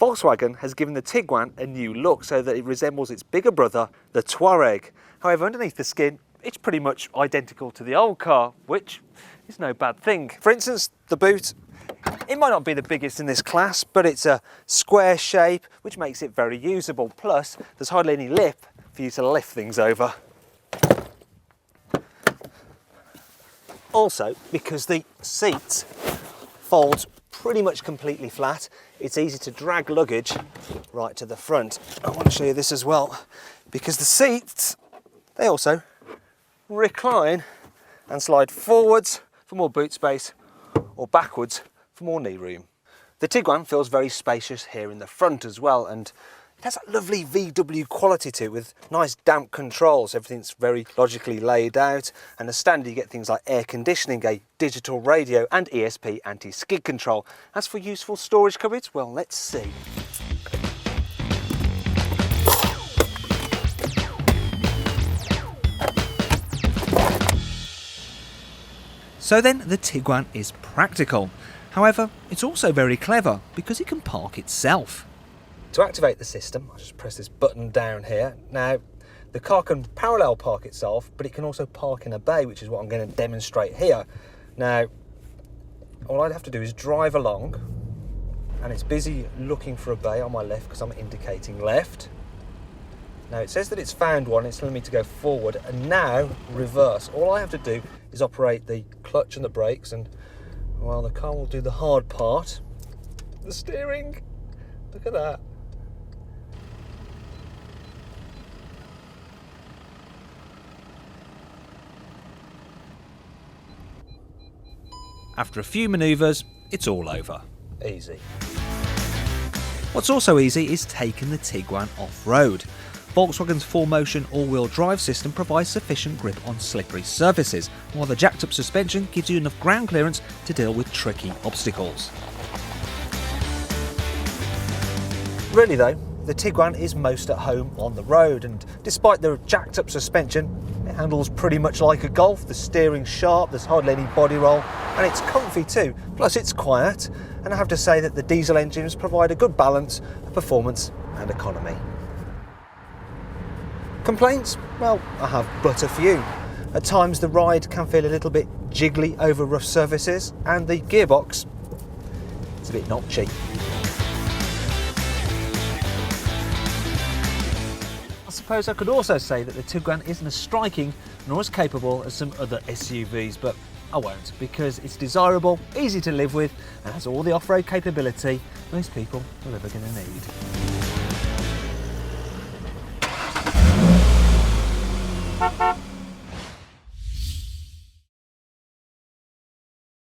Volkswagen has given the Tiguan a new look so that it resembles its bigger brother, the Touareg. However, underneath the skin, it's pretty much identical to the old car, which is no bad thing. For instance, the boot, it might not be the biggest in this class, but it's a square shape, which makes it very usable. Plus, there's hardly any lip for you to lift things over. Also, because the seat folds pretty much completely flat, it's easy to drag luggage right to the front. I want to show you this as well, because the seats, they also recline and slide forwards for more boot space or backwards for more knee room. The Tiguan feels very spacious here in the front as well, and it has that lovely VW quality to it with nice damp controls. Everything's very logically laid out, and as standard you get things like air conditioning, a digital radio and ESP anti-skid control. As for useful storage cupboards, well, let's see. So then the Tiguan is practical. However, it's also very clever because it can park itself. To activate the system, I'll just press this button down here. Now, the car can parallel park itself, but it can also park in a bay, which is what I'm going to demonstrate here. Now, all I'd have to do is drive along, and it's busy looking for a bay on my left because I'm indicating left. Now, it says that it's found one, it's telling me to go forward, and now reverse. All I have to do is operate the clutch and the brakes, and, well, the car will do the hard part. The steering, look at that. After a few manoeuvres, it's all over. Easy. What's also easy is taking the Tiguan off-road. Volkswagen's 4Motion all-wheel drive system provides sufficient grip on slippery surfaces, while the jacked-up suspension gives you enough ground clearance to deal with tricky obstacles. Really though, the Tiguan is most at home on the road, and despite the jacked-up suspension, it handles pretty much like a Golf. The steering's sharp, there's hardly any body roll, and it's comfy too. Plus it's quiet, and I have to say that the diesel engines provide a good balance of performance and economy. Complaints? Well, I have but a few. At times the ride can feel a little bit jiggly over rough surfaces, and the gearbox is a bit notchy. I suppose I could also say that the Tiguan isn't as striking nor as capable as some other SUVs, but I won't, because it's desirable, easy to live with, and has all the off-road capability most people are ever going to need.